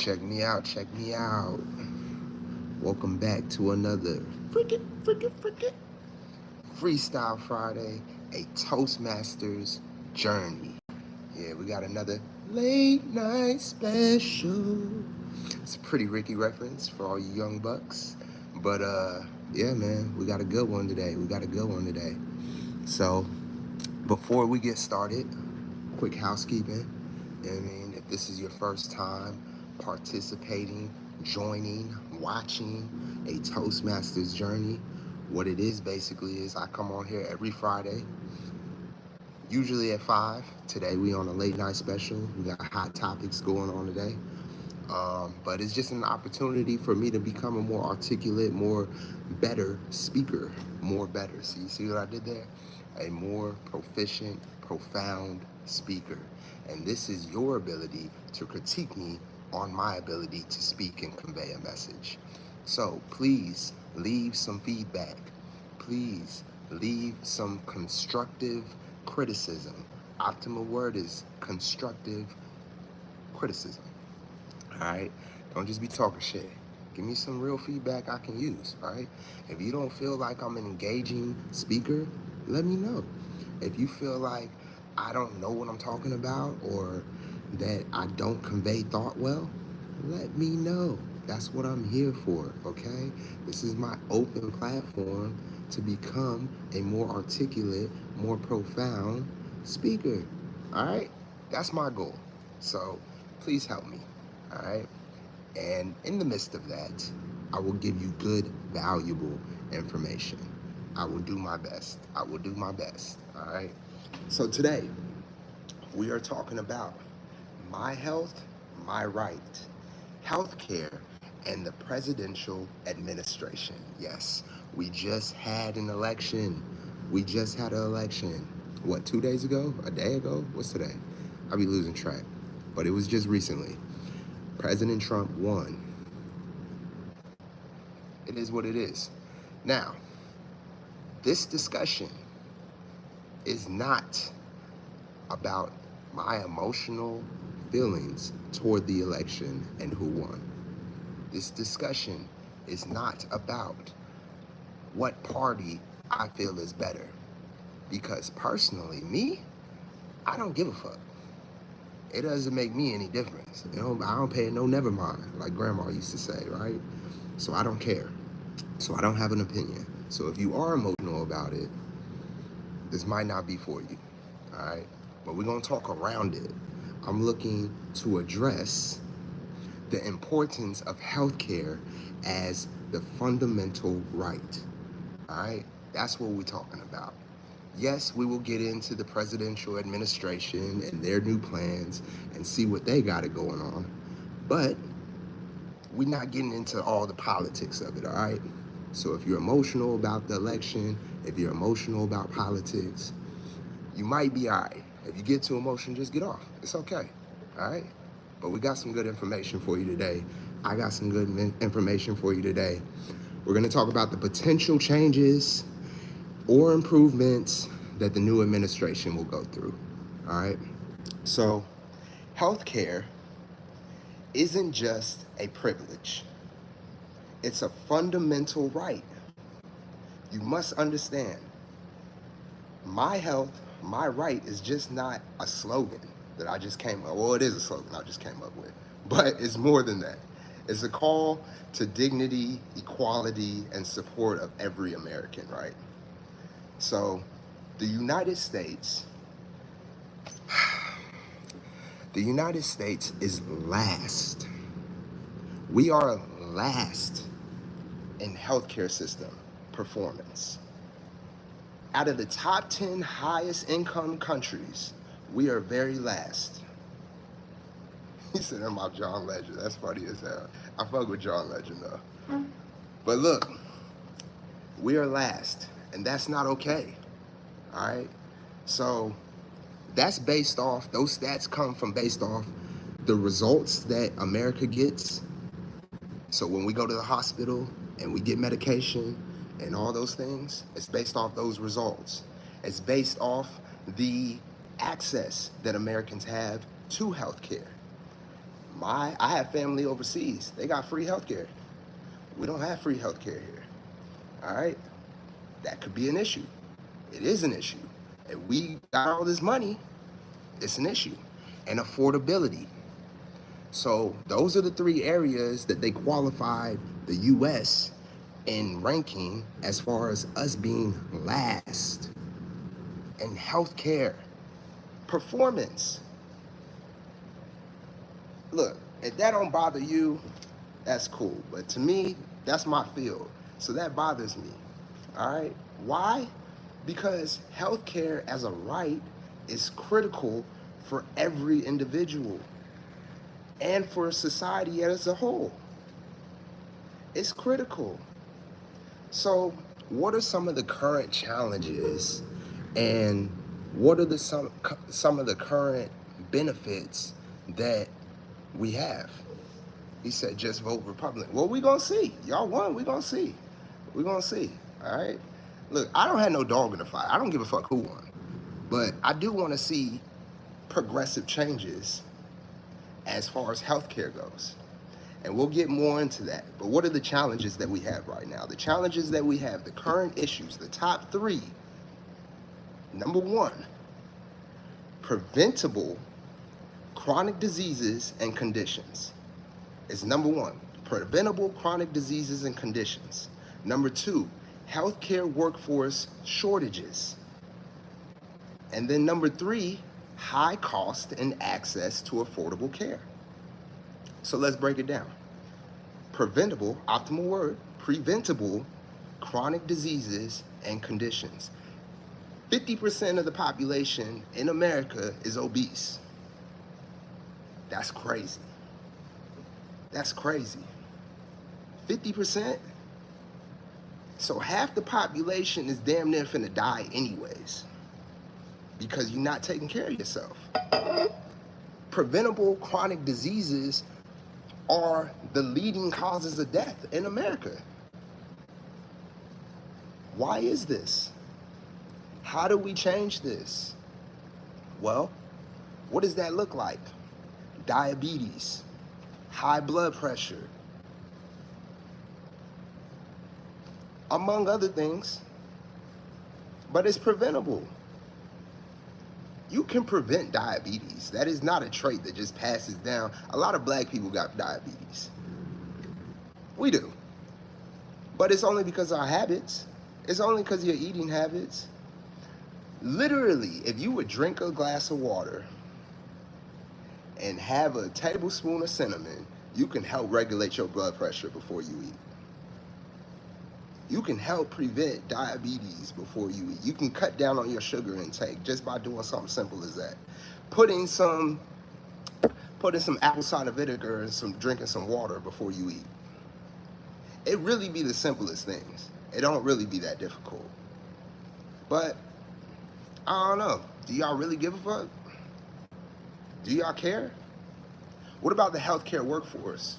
Check me out, check me out. Welcome back to another Freestyle Friday, a Toastmasters journey. Yeah, we got another late night special. It's a pretty Ricky reference for all you young bucks. But yeah, man, we got a good one today. So before we get started, quick housekeeping. You know what I mean? If this is your first time participating, joining, watching a Toastmasters journey, what it is basically is I come on here every Friday, usually at 5. Today we on a late night special. We got hot topics going on today. But it's just an opportunity for me to become a more articulate, more better speaker, more better. See what I did there? A more proficient, profound speaker. And this is your ability to critique me on my ability to speak and convey a message. So please leave some feedback. Please leave some constructive criticism. Optimal word is constructive criticism. All right, don't just be talking shit. Give me some real feedback I can use. All right, if you don't feel like I'm an engaging speaker, let me know. If you feel like I don't know what I'm talking about or that I don't convey thought well, let me know. That's what I'm here for, okay? This is my open platform to become a more articulate, more profound speaker. All right, that's my goal. So please help me. All right. And in the midst of that, I will give you good, valuable information. I will do my best. All right. So today, we are talking about my health, my right, healthcare, and the presidential administration. Yes, we just had an election. What, 2 days ago? A day ago? What's today? I'll be losing track. But it was just recently. President Trump won. It is what it is. Now, this discussion is not about my emotional feelings toward the election and who won. This discussion is not about what party I feel is better. Because personally, me, I don't give a fuck. It doesn't make me any difference. I don't pay no never mind, like grandma used to say, right? So I don't care. So I don't have an opinion. So if you are emotional about it, this might not be for you, all right? But we're gonna talk around it. I'm looking to address the importance of healthcare as the fundamental right, all right? That's what we're talking about. Yes, we will get into the presidential administration and their new plans and see what they got it going on. But we're not getting into all the politics of it, all right? So if you're emotional about the election, if you're emotional about politics, you might be all right. If you get too emotional, just get off. It's okay, all right? But we got some good information for you today. I got some good information for you today. We're gonna talk about the potential changes or improvements that the new administration will go through, all right? So healthcare isn't just a privilege. It's a fundamental right. You must understand, my health, my right is just not a slogan that I just came up. Well, it is a slogan I just came up with, but it's more than that. It's a call to dignity, equality, and support of every American, right? So, the United States, the United States is last. We are last in healthcare system performance. Out of the top 10 highest income countries, we are very last. He said, I'm about John Legend. That's funny as hell. I fuck with John Legend though. But look, we are last, and that's not okay. All right? So that's based off, those stats come from based off the results that America gets. So when we go to the hospital and we get medication and all those things, it's based off those results. It's based off the access that Americans have to healthcare. I have family overseas. They got free healthcare. We don't have free healthcare here. All right? That could be an issue. It is an issue. If we got all this money, it's an issue. And affordability. So those are the three areas that they qualified the US in ranking as far as us being last in healthcare performance. Look, if that don't bother you, that's cool. But to me, that's my field. So that bothers me. All right? Why? Because healthcare as a right is critical for every individual and for society as a whole. It's critical. So, what are some of the current challenges and what are some of the current benefits that we have? He said, just vote Republican. Well, we're going to see. Y'all won. We're going to see. We're going to see. All right? Look, I don't have no dog in the fight. I don't give a fuck who won. But I do want to see progressive changes as far as healthcare goes. And we'll get more into that. But what are the challenges that we have right now? The challenges that we have, the current issues, the top three. Number one, preventable chronic diseases and conditions. Is number one, preventable chronic diseases and conditions. Number two, healthcare workforce shortages. And then number three, high cost and access to affordable care. So let's break it down. Preventable, optimal word, preventable chronic diseases and conditions. 50% of the population in America is obese. That's crazy. That's crazy. 50%? So half the population is damn near finna die anyways because you're not taking care of yourself. Preventable chronic diseases are the leading causes of death in America. Why is this? How do we change this? Well, what does that look like? Diabetes, high blood pressure, among other things, but it's preventable. You can prevent diabetes. That is not a trait that just passes down. A lot of black people got diabetes. We do. But it's only because of our habits. It's only because of your eating habits. Literally, if you would drink a glass of water and have a tablespoon of cinnamon, you can help regulate your blood pressure before you eat. You can help prevent diabetes before you eat. You can cut down on your sugar intake just by doing something simple as that. Putting some apple cider vinegar and drinking some water before you eat. It really be the simplest things. It don't really be that difficult. But I don't know. Do y'all really give a fuck? Do y'all care? What about the healthcare workforce?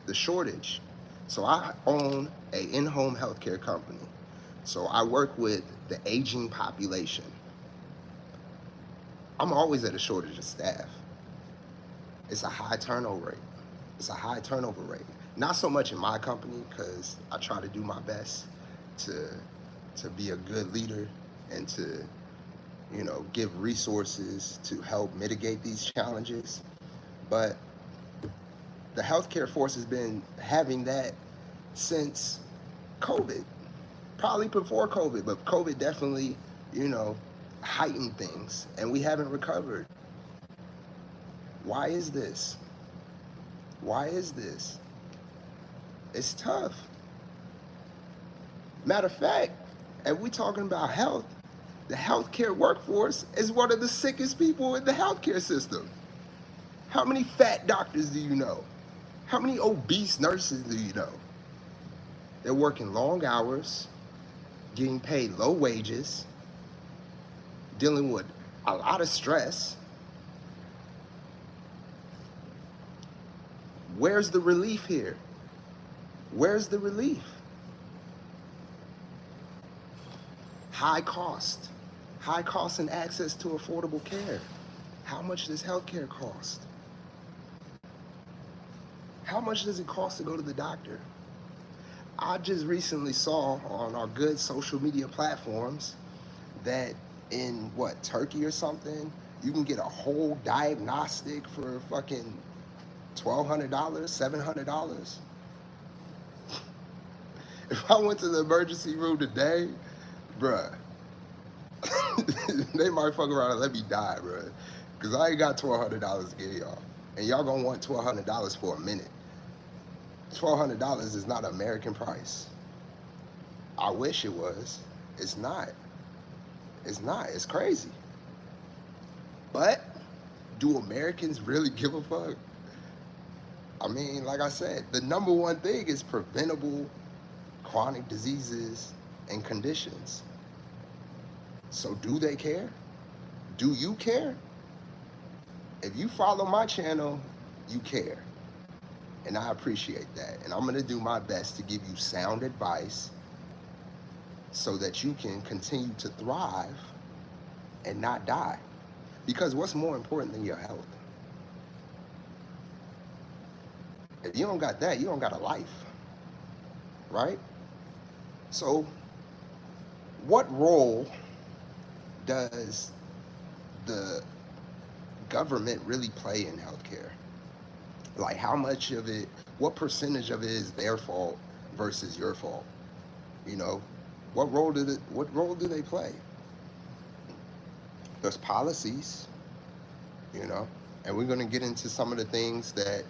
The shortage. So I own an in-home healthcare company. So I work with the aging population. I'm always at a shortage of staff. It's a high turnover rate. It's a high turnover rate. Not so much in my company because I try to do my best to be a good leader and to, give resources to help mitigate these challenges. But the healthcare force has been having that since COVID, probably before COVID, but COVID definitely, heightened things and we haven't recovered. Why is this? Why is this? It's tough. Matter of fact, if we're talking about health, the healthcare workforce is one of the sickest people in the healthcare system. How many fat doctors do you know? How many obese nurses do you know? They're working long hours, getting paid low wages, dealing with a lot of stress. Where's the relief here? Where's the relief? High cost and access to affordable care. How much does healthcare cost? How much does it cost to go to the doctor? I just recently saw on our good social media platforms that in what, Turkey or something, you can get a whole diagnostic for fucking $1,200, $700. If I went to the emergency room today, bruh, they might fuck around and let me die, bruh. Cause I ain't got $1,200 to give y'all. And y'all gonna want $1,200 for a minute. $1,200 is not an American price. I wish it was. It's not. It's not. It's crazy. But do Americans really give a fuck? I mean, like I said, the number one thing is preventable chronic diseases and conditions. So do they care? Do you care? If you follow my channel, you care. And I appreciate that. And I'm going to do my best to give you sound advice so that you can continue to thrive and not die. Because what's more important than your health? If you don't got that, you don't got a life, right? So what role does the government really play in healthcare? Like how much of it, what percentage of it is their fault versus your fault? You know, what role do they play? There's policies, you know, and we're going to get into some of the things that,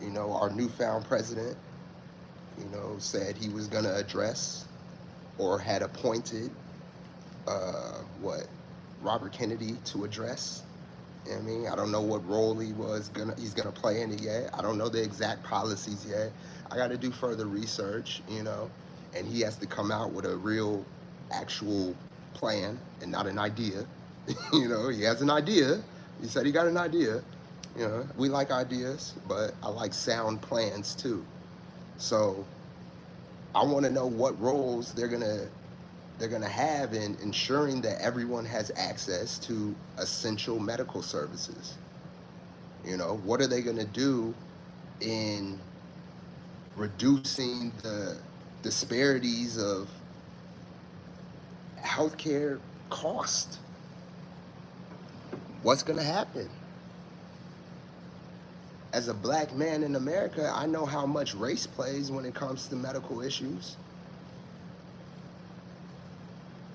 you know, our newfound president, you know, said he was going to address or had appointed, what, Robert Kennedy to address. You know what I mean? I don't know what role he's gonna play in it yet. I don't know the exact policies yet. I got to do further research, you know, and he has to come out with a real, actual plan and not an idea. You know, he has an idea. He said he got an idea. You know, we like ideas, but I like sound plans too. So I want to know what roles they're gonna have in ensuring that everyone has access to essential medical services. You know, what are they gonna do in reducing the disparities of healthcare cost? What's gonna happen? As a black man in America, I know how much race plays when it comes to medical issues.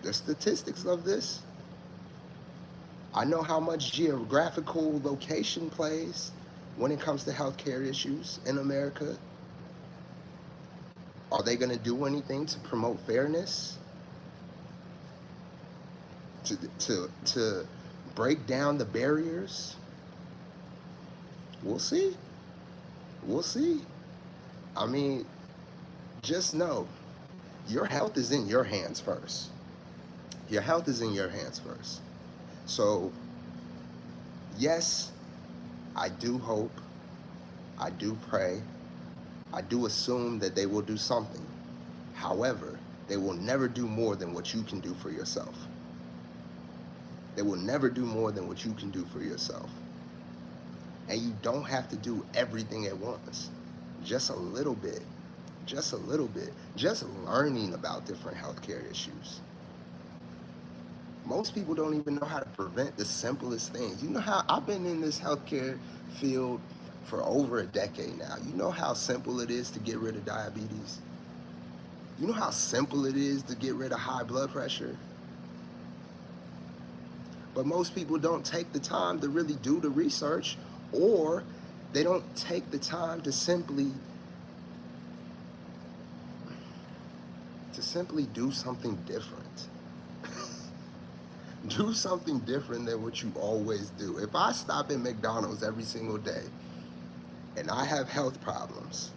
The statistics of this. I know how much geographical location plays when it comes to healthcare issues in America. Are they going to do anything to promote fairness? To break down the barriers? We'll see. We'll see. I mean, just know your health is in your hands first. Your health is in your hands first. So, yes, I do hope, I do pray, I do assume that they will do something. However, they will never do more than what you can do for yourself. They will never do more than what you can do for yourself. And you don't have to do everything at once. Just a little bit. Just a little bit. Just learning about different healthcare issues. Most people don't even know how to prevent the simplest things. You know how I've been in this healthcare field for over a decade now. You know how simple it is to get rid of diabetes? You know how simple it is to get rid of high blood pressure? But most people don't take the time to really do the research, or they don't take the time to simply do something different. Do something different than what you always do. If I stop at McDonald's every single day and I have health problems,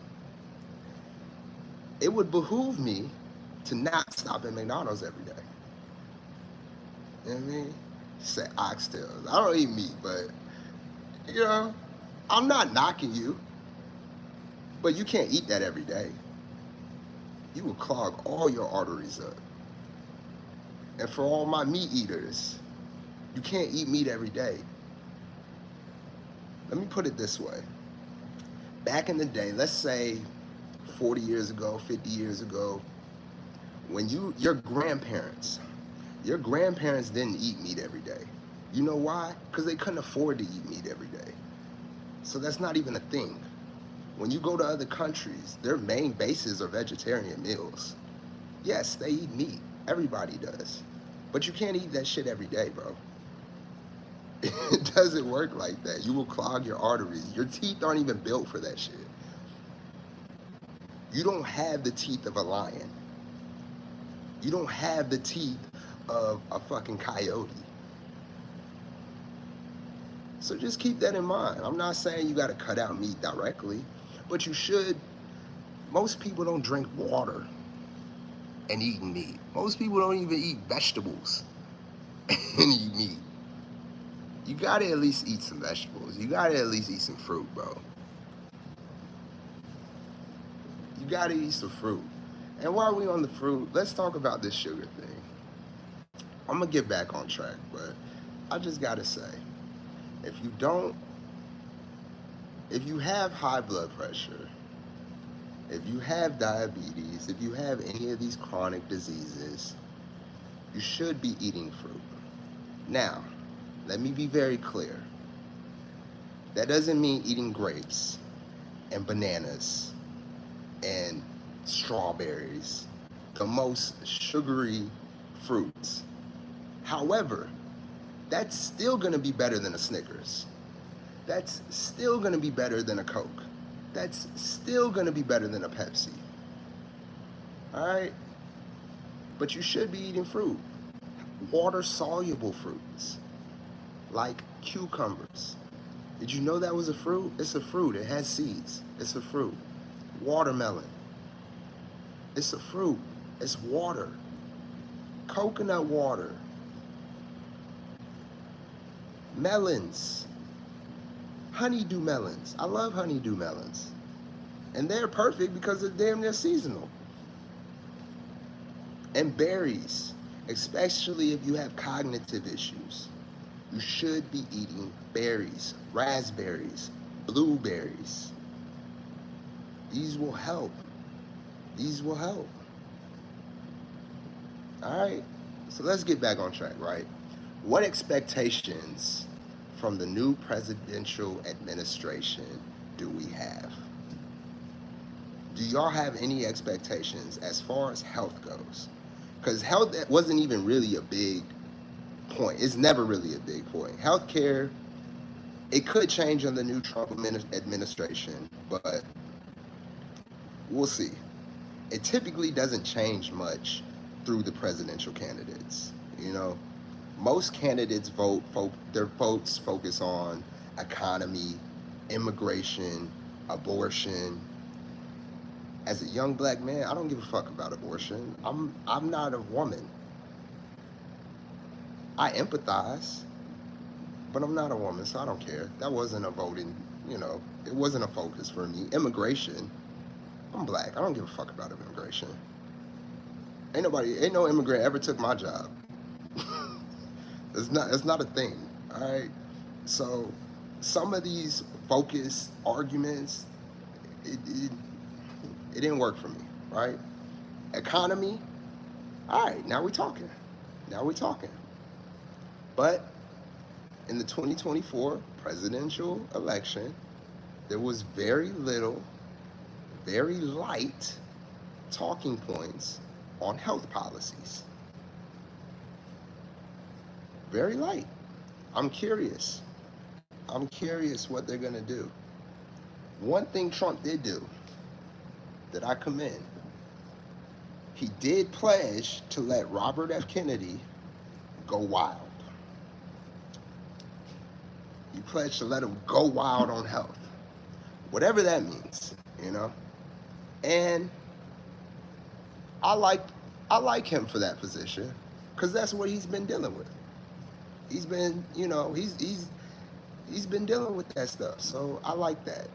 it would behoove me to not stop at McDonald's every day. You know what I mean? Say oxtails. I don't eat meat, but, you know, I'm not knocking you, but you can't eat that every day. You will clog all your arteries up. And for all my meat eaters, you can't eat meat every day. Let me put it this way. Back in the day, let's say 40 years ago, 50 years ago, when your grandparents didn't eat meat every day. You know why? Because they couldn't afford to eat meat every day. So that's not even a thing. When you go to other countries, their main bases are vegetarian meals. Yes, they eat meat. Everybody does. But you can't eat that shit every day, bro. It doesn't work like that. You will clog your arteries. Your teeth aren't even built for that shit. You don't have the teeth of a lion. You don't have the teeth of a fucking coyote. So just keep that in mind. I'm not saying you got to cut out meat directly, but you should. Most people don't drink water and eat meat. Most people don't even eat vegetables and eat meat. You got to at least eat some vegetables. You got to at least eat some fruit, bro. You got to eat some fruit. And while we on the fruit, let's talk about this sugar thing. I'm going to get back on track, but I just got to say, if you have high blood pressure, if you have diabetes, if you have any of these chronic diseases, you should be eating fruit. Now, let me be very clear. That doesn't mean eating grapes and bananas and strawberries, the most sugary fruits. However, that's still going to be better than a Snickers. That's still going to be better than a Coke. That's still going to be better than a Pepsi. All right? But you should be eating fruit. Water-soluble fruits, like cucumbers. Did you know that was a fruit? It's a fruit. It has seeds. It's a fruit. Watermelon. It's a fruit. It's water. Coconut water. Melons. Honeydew melons. I love honeydew melons. And they're perfect because they're damn near seasonal. And berries, especially if you have cognitive issues. You should be eating berries, raspberries, blueberries. These will help. These will help. All right? So let's get back on track, right? What expectations from the new presidential administration do we have? Do y'all have any expectations as far as health goes? Because health wasn't even really a big point. It's never really a big point. Healthcare, it could change under the new Trump administration, but we'll see. It typically doesn't change much through the presidential candidates. You know, most candidates their votes focus on economy, immigration, abortion. As a young black man, I don't give a fuck about abortion. I'm not a woman. I empathize, but I'm not a woman, so I don't care. That wasn't a voting, it wasn't a focus for me. Immigration, I'm black. I don't give a fuck about immigration. Ain't no immigrant ever took my job. It's not a thing, all right? So some of these focus arguments, it didn't work for me, right? Economy, all right, now we're talking. Now we're talking. But in the 2024 presidential election, there was very little, very light talking points on health policies. Very light. I'm curious. I'm curious what they're going to do. One thing Trump did do that I commend, he did pledge to let Robert F. Kennedy go wild. He pledged to let him go wild on health. Whatever that means, And I like him for that position because that's what he's been dealing with. He's been, he's been dealing with that stuff. So I like that.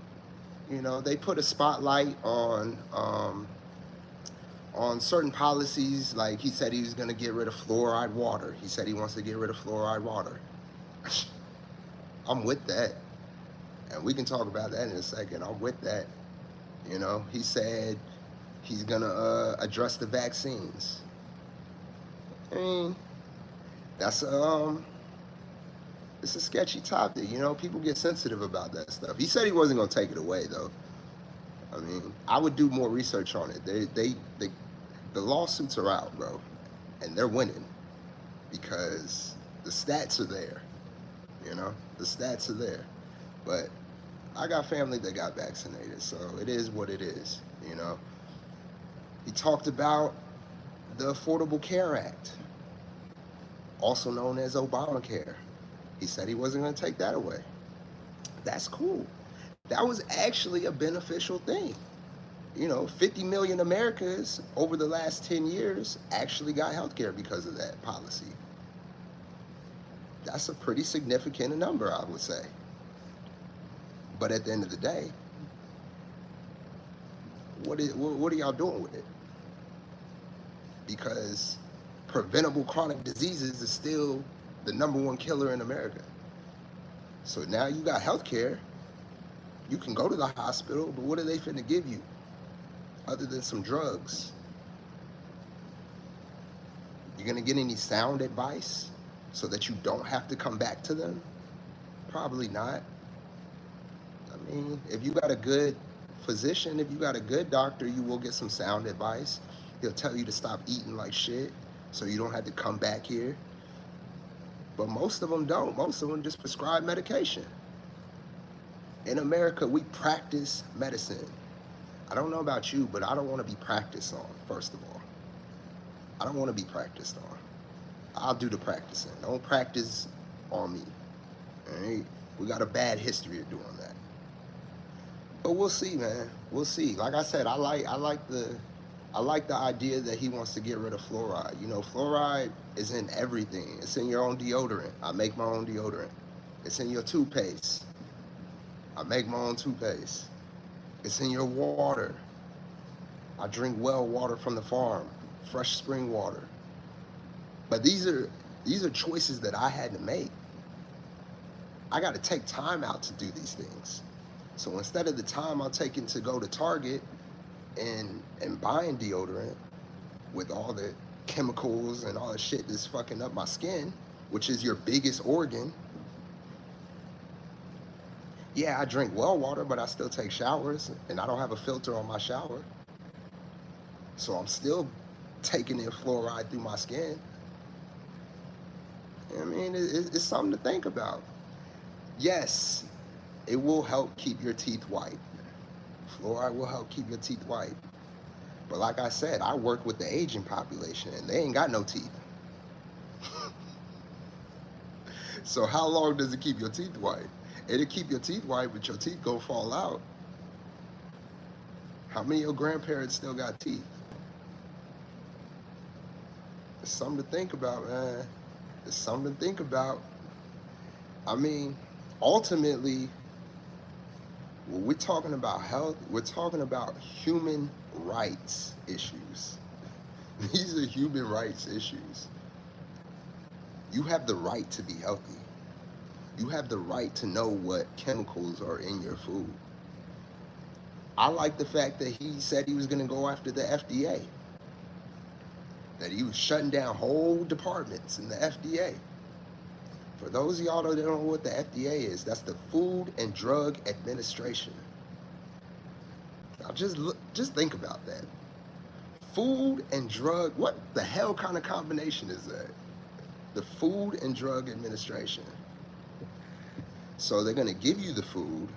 They put a spotlight on certain policies. Like he said he was going to get rid of fluoride water. He said he wants to get rid of fluoride water. I'm with that. And we can talk about that in a second. I'm with that. You know, he said he's gonna address the vaccines. I mean, that's it's a sketchy topic. You know, people get sensitive about that stuff. He said he wasn't gonna take it away though. I mean, I would do more research on it. The lawsuits are out, bro, and they're winning because the stats are there. You know, the stats are there. But I got family that got vaccinated, so it is what it is. You know, he talked about the Affordable Care Act, also known as Obamacare. He said he wasn't going to take that away. That's cool. That was actually a beneficial thing. You know, 50 million Americans over the last 10 years actually got health care because of that policy. That's a pretty significant number, I would say. But at the end of the day, what are y'all doing with it? Because preventable chronic diseases is still the #1 killer in America. So now you got health care. You can go to the hospital, but what are they finna give you other than some drugs? You're gonna get any sound advice so that you don't have to come back to them? Probably not. I mean, if you got a good physician, if you got a good doctor, you will get some sound advice. He'll tell you to stop eating like shit so you don't have to come back here. But most of them don't. Most of them just prescribe medication. In America, we practice medicine. I don't know about you, but I don't want to be practiced on, first of all. I don't want to be practiced on. I'll do the practicing. Don't practice on me. All right? We got a bad history of doing that. But we'll see, man. We'll see. Like I said, I like the idea that he wants to get rid of fluoride. You know, fluoride is in everything. It's in your own deodorant. I make my own deodorant. It's in your toothpaste. I make my own toothpaste. It's in your water. I drink well water from the farm, fresh spring water. But these are choices that I had to make. I got to take time out to do these things. So instead of the time I'm taking to go to Target and buying deodorant with all the chemicals and all the shit that's fucking up my skin, which is your biggest organ. Yeah, I drink well water, but I still take showers and I don't have a filter on my shower. So I'm still taking in fluoride through my skin. I mean, it's something to think about. Yes, it will help keep your teeth white. Fluoride will help keep your teeth white. But like I said, I work with the aging population and they ain't got no teeth. So how long does it keep your teeth white? It'll keep your teeth white, but your teeth gonna fall out. How many of your grandparents still got teeth? It's something to think about, man. It's something to think about. I mean, ultimately, when we're talking about health, we're talking about human rights issues. These are human rights issues. You have the right to be healthy. You have the right to know what chemicals are in your food. I like the fact that he said he was going to go after the FDA, that he was shutting down whole departments in the FDA. For those of y'all that don't know what the FDA is, that's the Food and Drug Administration. Now just think about that. Food and drug, what the hell kind of combination is that? The Food and Drug Administration. So they're going to give you the food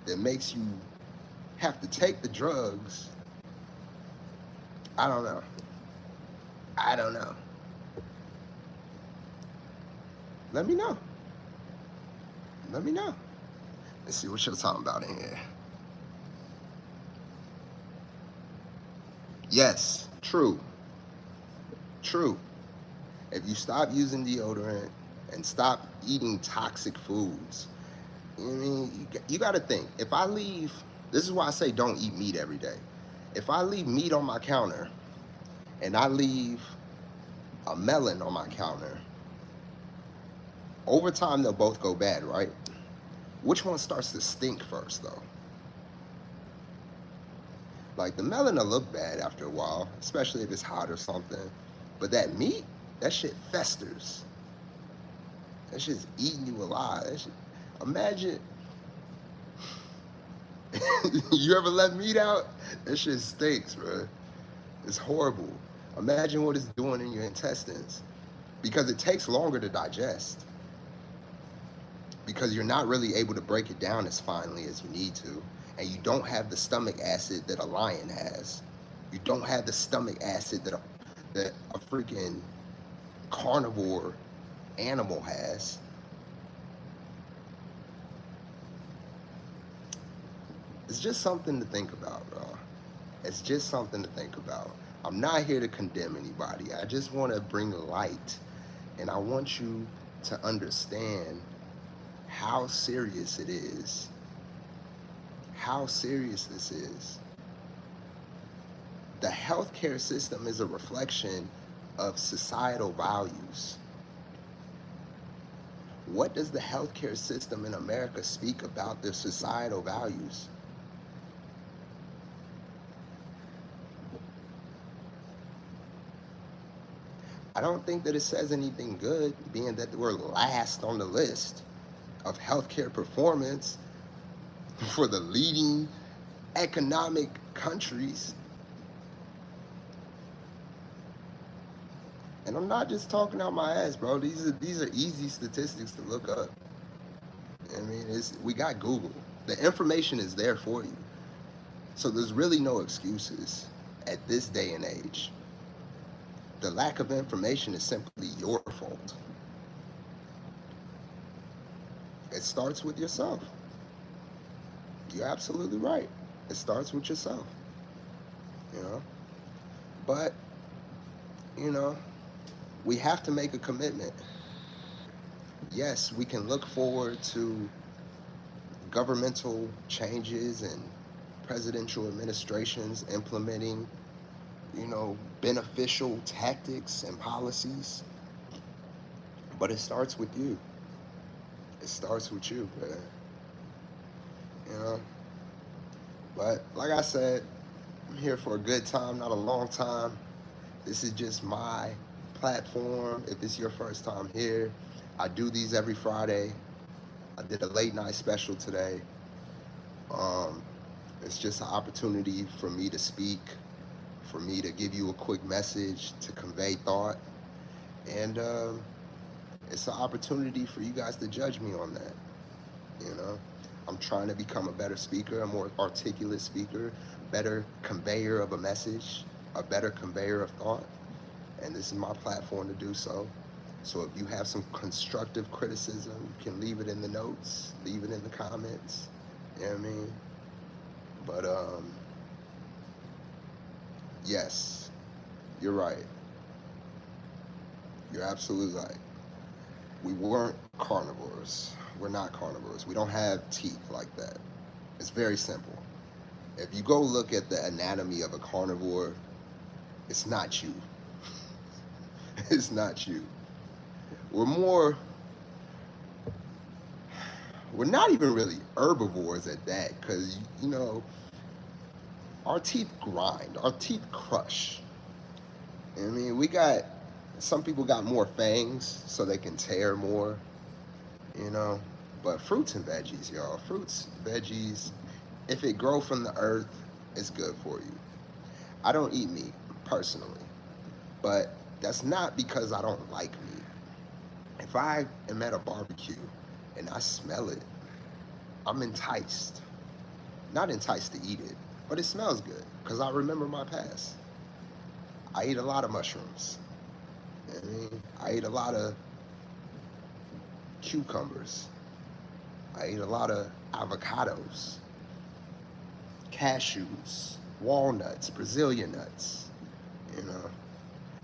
that makes you have to take the drugs. I don't know. Let me know. Let's see what you're talking about in here. Yes, true. If you stop using deodorant and stop eating toxic foods, I mean, you got to think. If I leave, this is why I say don't eat meat every day. If I leave meat on my counter and I leave a melon on my counter, over time they'll both go bad, right? Which one starts to stink first, though? Like the melon will look bad after a while, especially if it's hot or something. But that meat, that shit festers. That shit's eating you alive. That shit, imagine you ever let meat out? That shit stinks, bro. It's horrible. Imagine what it's doing in your intestines because it takes longer to digest because you're not really able to break it down as finely as you need to, and you don't have the stomach acid that a lion has. You don't have the stomach acid that a freaking carnivore animal has. It's just something to think about, bro. It's just something to think about. I'm not here to condemn anybody. I just want to bring light, and I want you to understand how serious it is. How serious this is. The healthcare system is a reflection of societal values. What does the healthcare system in America speak about their societal values? I don't think that it says anything good, being that we're last on the list of healthcare performance for the leading economic countries. And I'm not just talking out my ass, bro. These are easy statistics to look up. I mean, we got Google. The information is there for you. So there's really no excuses at this day and age. The lack of information is simply your fault. It starts with yourself. You're absolutely right. It starts with yourself. You know? But, you know, we have to make a commitment. Yes, we can look forward to governmental changes and presidential administrations implementing, beneficial tactics and policies. But it starts with you. It starts with you, man. You know? But like I said, I'm here for a good time, not a long time. This is just my platform. If it's your first time here, I do these every Friday. I did a late night special today. Um, it's just an opportunity for me to speak, for me to give you a quick message, to convey thought. And it's an opportunity for you guys to judge me on that. You know, I'm trying to become a better speaker, a more articulate speaker, better conveyor of a message, a better conveyor of thought. And this is my platform to do so. So if you have some constructive criticism, you can leave it in the notes, leave it in the comments. You know what I mean? But yes, you're right. You're absolutely right. We weren't carnivores. We're not carnivores. We don't have teeth like that. It's very simple. If you go look at the anatomy of a carnivore, it's not you. It's not you. We're more, we're not even really herbivores at that, because, our teeth grind, our teeth crush. I mean, some people got more fangs so they can tear more, you know. But fruits and veggies, y'all, fruits, veggies, if it grow from the earth, it's good for you. I don't eat meat personally, but that's not because I don't like meat. If I am at a barbecue and I smell it, I'm enticed. Not enticed to eat it, but it smells good because I remember my past. I eat a lot of mushrooms. I mean, I eat a lot of cucumbers. I eat a lot of avocados, cashews, walnuts, Brazilian nuts. You know,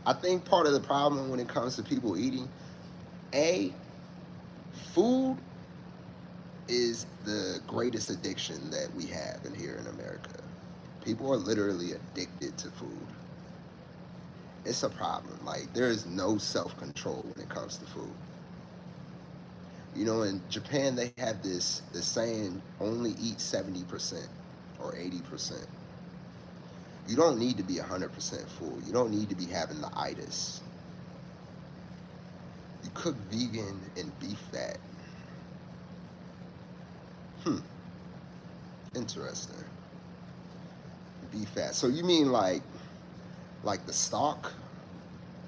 I think part of the problem when it comes to people eating, a food is the greatest addiction that we have in here in America. People are literally addicted to food. It's a problem. Like, there is no self-control when it comes to food. In Japan they have this saying, only eat 70% or 80%. You don't need to be 100% full. You don't need to be having the itis. You cook vegan and beef fat. Hmm, interesting. Beef fat. So you mean like the stock,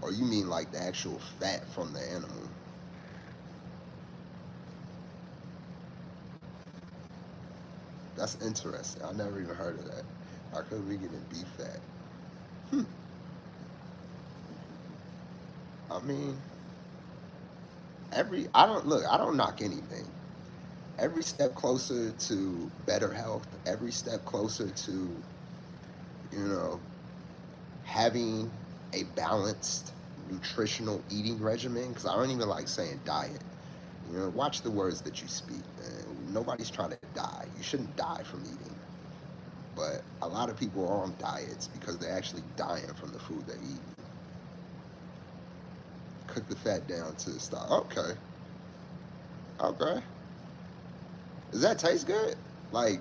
or you mean like the actual fat from the animal? That's interesting. I never even heard of that. I could vegan and beef fat. Hmm. I mean, I don't knock anything. Every step closer to better health, every step closer to, you know, having a balanced nutritional eating regimen, because I don't even like saying diet. Watch the words that you speak, man. Nobody's trying to die. You shouldn't die from eating. But a lot of people are on diets because they're actually dying from the food they eat. Cook the fat down to the stock. Okay. Okay. Does that taste good? Like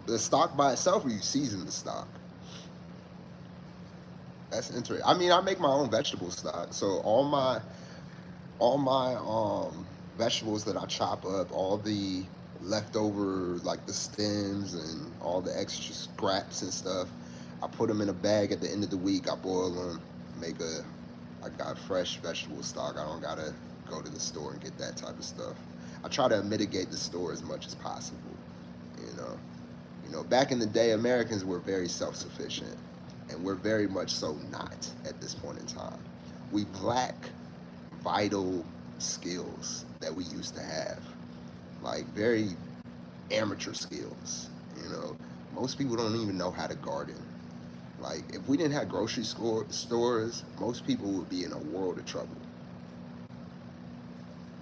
the stock by itself, or you season the stock? That's interesting. I mean, I make my own vegetable stock, so all my vegetables that I chop up, all the leftover like the stems and all the extra scraps and stuff, I put them in a bag at the end of the week. I boil them, make a I got fresh vegetable stock. I don't gotta go to the store and get that type of stuff. I try to mitigate the store as much as possible. You know, back in the day, Americans were very self-sufficient, and we're very much so not at this point in time. We lack vital skills that we used to have, like very amateur skills. You know, most people don't even know how to garden. Like, if we didn't have stores, most people would be in a world of trouble.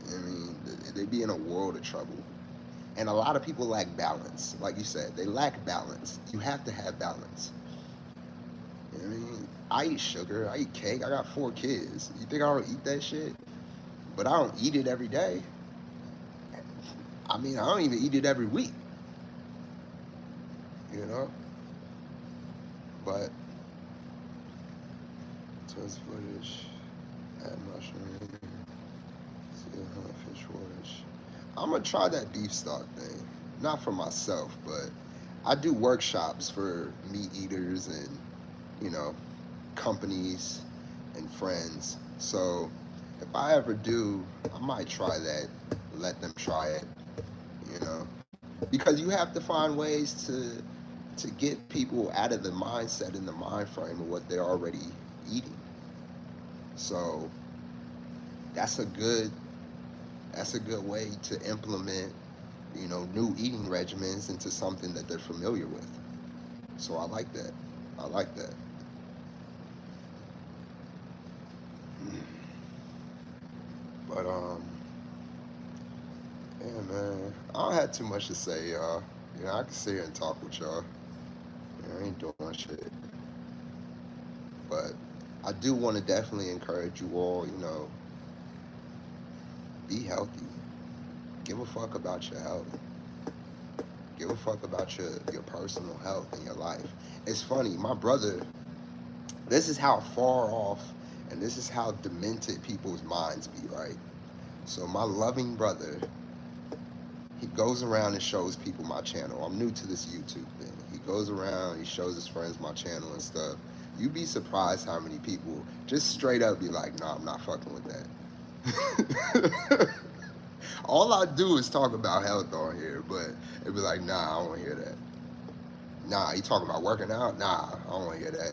I mean, they'd be in a world of trouble. And a lot of people lack balance. Like you said, they lack balance. You have to have balance. I mean, I eat sugar, I eat cake, I got 4 kids. You think I don't eat that shit? But I don't eat it every day. I mean, I don't even eat it every week, you know? But, tons footage, add mushroom, see how fish wash. I'm gonna try that beef stock thing. Not for myself, but I do workshops for meat eaters and, you know, companies and friends. So if I ever do, I might try that, let them try it, you know. Because you have to find ways to get people out of the mindset and the mind frame of what they're already eating. So that's a good that's a good way to implement, new eating regimens into something that they're familiar with. So I like that. I like that. But yeah, man, I don't have too much to say, y'all. I can sit here and talk with y'all. I ain't doing shit. But I do want to definitely encourage you all, be healthy. Give a fuck about your health. Give a fuck about your personal health and your life. It's funny, my brother, this is how far off and this is how demented people's minds be, right? So my loving brother, he goes around and shows people my channel. I'm new to this YouTube thing. He goes around, he shows his friends my channel and stuff. You'd be surprised how many people just straight up be like, nah, I'm not fucking with that. All I do is talk about health on here, but it'd be like, nah, I don't want to hear that. Nah, you talking about working out? Nah, I don't want to hear that.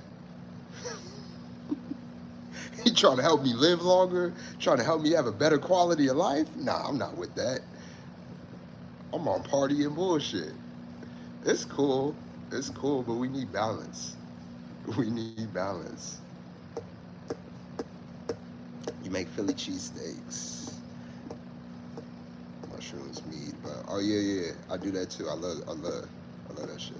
He trying to help me live longer, trying to help me have a better quality of life? Nah, I'm not with that. I'm on party and bullshit. It's cool. It's cool, but we need balance. We need balance. You make Philly cheesesteaks, mushrooms, meat, but oh yeah, I do that too. I love that shit.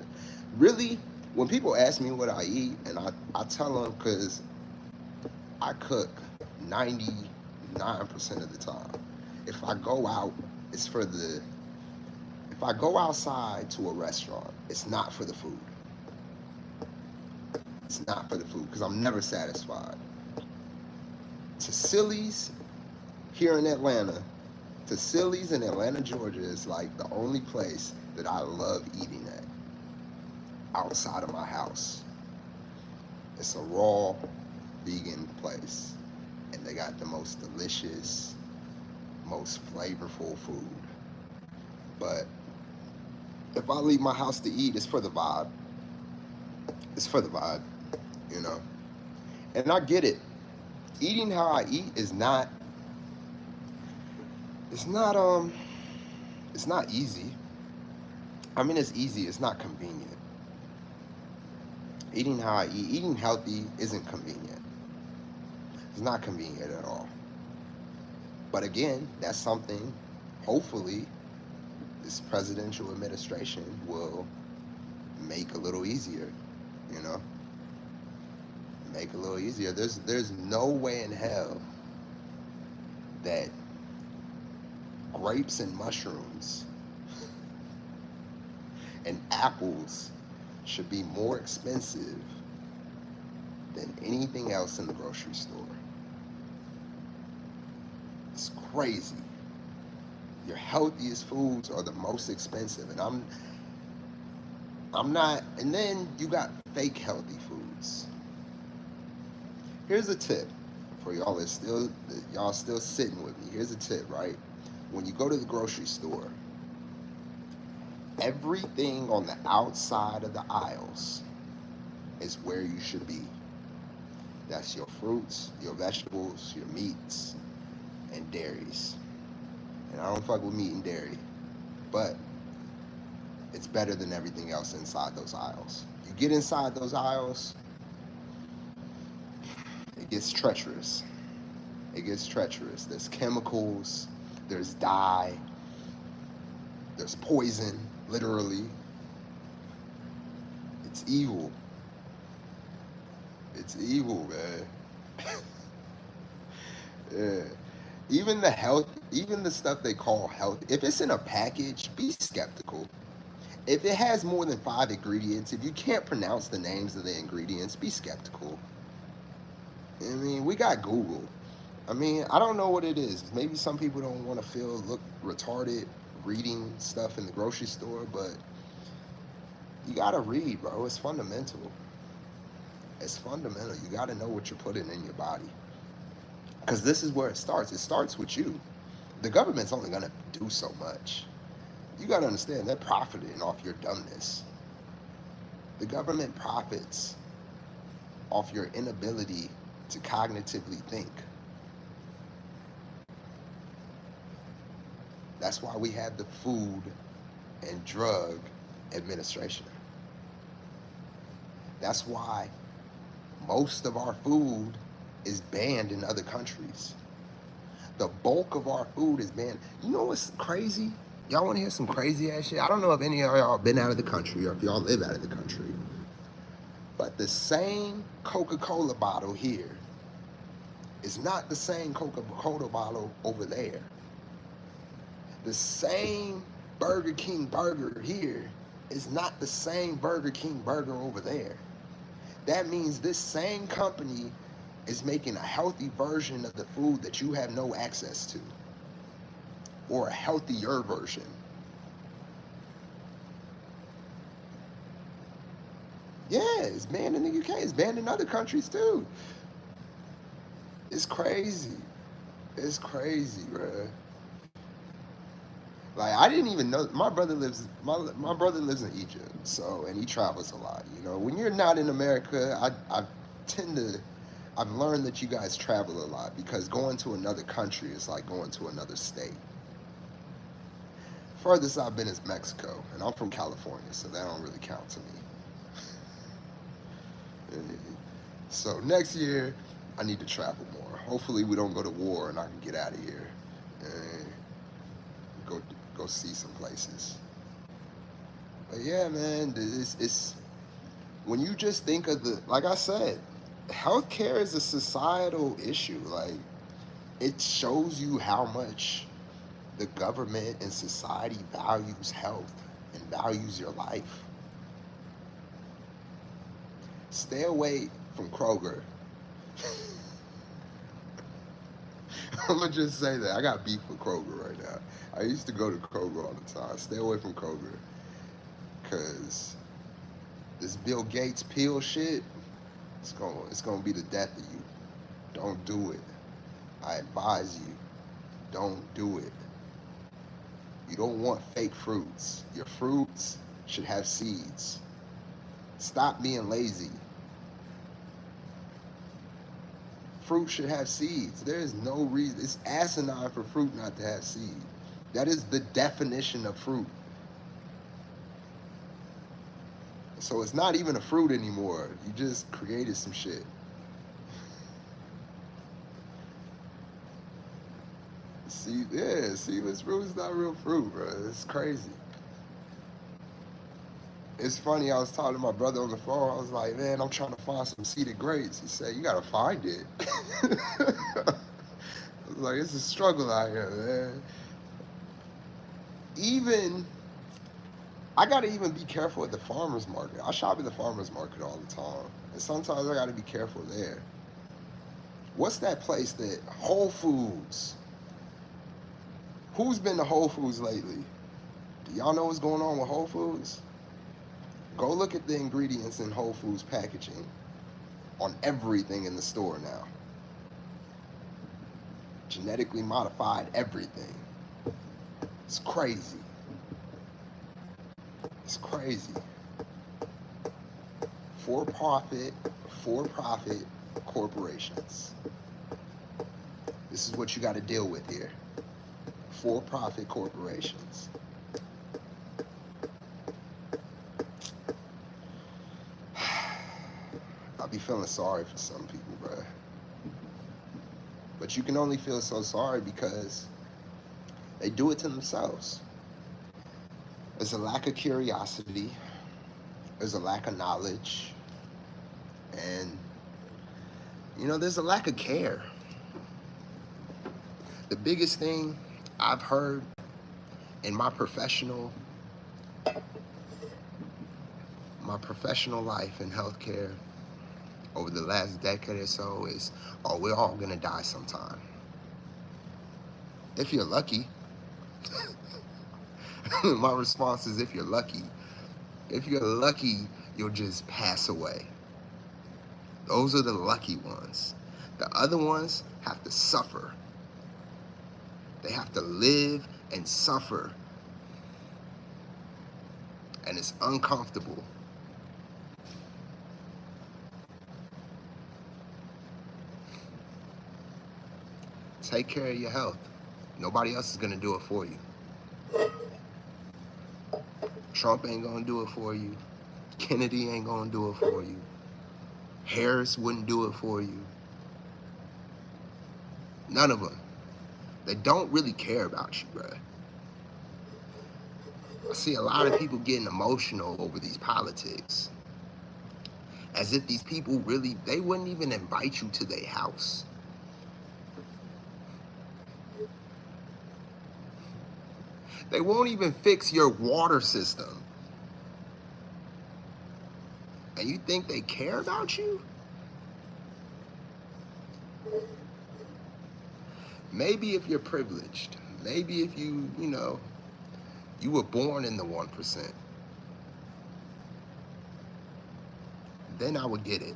Really, when people ask me what I eat, and I tell them because I cook 99% of the time. If I go out, it's for the, if I go outside to a restaurant, it's not for the food. It's not for the food because I'm never satisfied. To Silly's here in Atlanta, to Silly's in Atlanta, Georgia is like the only place that I love eating at outside of my house. It's a raw vegan place, and they got the most delicious, most flavorful food. But if I leave my house to eat, it's for the vibe. It's for the vibe, you know. And I get it. Eating how I eat is not. It's not. It's not easy. I mean, it's easy. It's not convenient. Eating how I eat, eating healthy isn't convenient. It's not convenient at all. But again, that's something. Hopefully, this presidential administration will make a little easier. You know, make a little easier. There's no way in hell that grapes and mushrooms and apples should be more expensive than anything else in the grocery store. It's crazy. Your healthiest foods are the most expensive, and I'm not. And then you got fake healthy foods. Here's a tip for y'all y'all still sitting with me. Here's a tip, right? When you go to the grocery store, everything on the outside of the aisles is where you should be. That's your fruits, your vegetables, your meats, and dairies. And I don't fuck with meat and dairy, but it's better than everything else inside those aisles. You get inside those aisles, it gets treacherous. It gets treacherous. There's chemicals, there's dye, there's poison, literally. It's evil. It's evil, man. Yeah. Even the stuff they call health, if it's in a package, be skeptical. If it has more than 5 ingredients, if you can't pronounce the names of the ingredients, be skeptical. I mean, we got Google. I mean, I don't know what it is. Maybe some people don't want to look retarded reading stuff in the grocery store, but you gotta read, bro. It's fundamental. It's fundamental. You gotta know what you're putting in your body. Because this is where it starts. It starts with you. The government's only gonna do so much. You gotta understand they're profiting off your dumbness. The government profits off your inability to cognitively think. That's why we have the Food and Drug Administration. That's why most of our food is banned in other countries. The bulk of our food is banned. You know what's crazy? Y'all want to hear some crazy ass shit? I don't know if any of y'all been out of the country or if y'all live out of the country. But the same Coca-Cola bottle here is not the same Coca-Cola bottle over there. The same Burger King burger here is not the same Burger King burger over there. That means this same company is making a healthy version of the food that you have no access to, or a healthier version. Yeah, it's banned in the UK. It's banned in other countries too. It's crazy. It's crazy, bruh. Like, I didn't even know my brother lives in Egypt, so, and he travels a lot. You know, when you're not in America, I've learned that you guys travel a lot because going to another country is like going to another state. Furthest I've been is Mexico, and I'm from California, so that don't really count to me. So next year, I need to travel more. Hopefully, we don't go to war and I can get out of here and go see some places. But yeah, man, it's when you just think of like I said, healthcare is a societal issue. Like, it shows you how much The government and society values health and values your life. Stay away from Kroger. I'm gonna just say that. I got beef with Kroger right now. I used to go to Kroger all the time. Stay away from Kroger. Cause this Bill Gates pill shit, it's gonna be the death of you. Don't do it. I advise you, don't do it. You don't want fake fruits. Your fruits should have seeds. Stop being lazy. Fruit should have seeds. There is no reason. It's asinine for fruit not to have seed. That is the definition of fruit. So it's not even a fruit anymore. You just created some shit. Seedless fruit is not real fruit, bro. It's crazy. It's funny, I was talking to my brother on the phone. I was like, man, I'm trying to find some seeded grapes. He said, you gotta find it. I was like, it's a struggle out here, man. Even, I gotta even be careful at the farmer's market. I shop at the farmer's market all the time. And sometimes I gotta be careful there. What's that place that, Whole Foods? Who's been to Whole Foods lately? Do y'all know what's going on with Whole Foods? Go look at the ingredients in Whole Foods packaging on everything in the store now. Genetically modified everything. It's crazy. It's crazy. For-profit corporations. This is what you got to deal with here. For-profit corporations. I be feeling sorry for some people, bro. But you can only feel so sorry because they do it to themselves. There's a lack of curiosity. There's a lack of knowledge. And, there's a lack of care. The biggest thing I've heard in my professional life in healthcare over the last decade or so is, oh, we're all gonna die sometime. If you're lucky. My response is, if you're lucky. If you're lucky, you'll just pass away. Those are the lucky ones. The other ones have to suffer. They have to live and suffer. And it's uncomfortable. Take care of your health. Nobody else is gonna do it for you. Trump ain't gonna do it for you. Kennedy ain't gonna do it for you. Harris wouldn't do it for you. None of them. They don't really care about you, bruh. I see a lot of people getting emotional over these politics. As if these people really, they wouldn't even invite you to their house. They won't even fix your water system. And you think they care about you? Maybe if you're privileged. Maybe if you were born in the 1%. Then I would get it.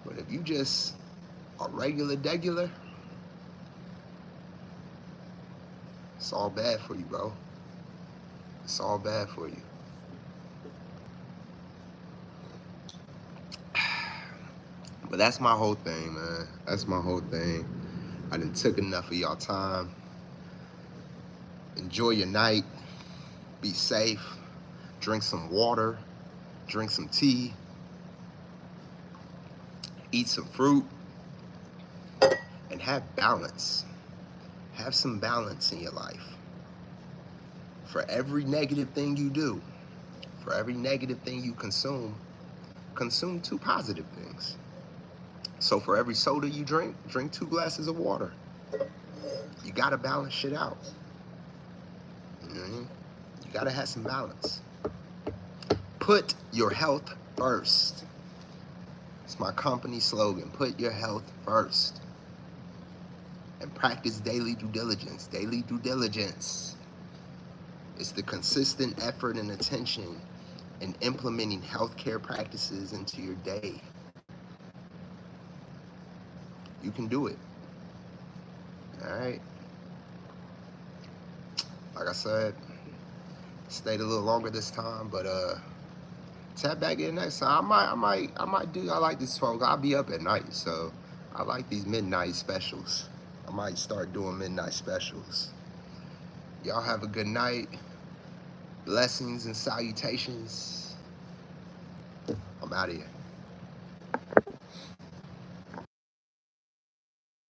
But if you just are regular, it's all bad for you, bro. It's all bad for you. But that's my whole thing, man. That's my whole thing. I done took enough of y'all time. Enjoy your night. Be safe. Drink some water. Drink some tea. Eat some fruit. And have balance. Have some balance in your life. For every negative thing you do, for every negative thing you consume 2 positive things. So for every soda you drink 2 glasses of water. You gotta balance shit out. You gotta have some balance. Put your health first. It's my company slogan. Put your health first. And practice daily due diligence. Daily due diligence. It's the consistent effort and attention in implementing healthcare practices into your day. You can do it. All right. Like I said, stayed a little longer this time, but tap back in next time. I might do. I like this, folks. I'll be up at night, so I like these midnight specials. I might start doing midnight specials. Y'all have a good night. Blessings and salutations. I'm out of here.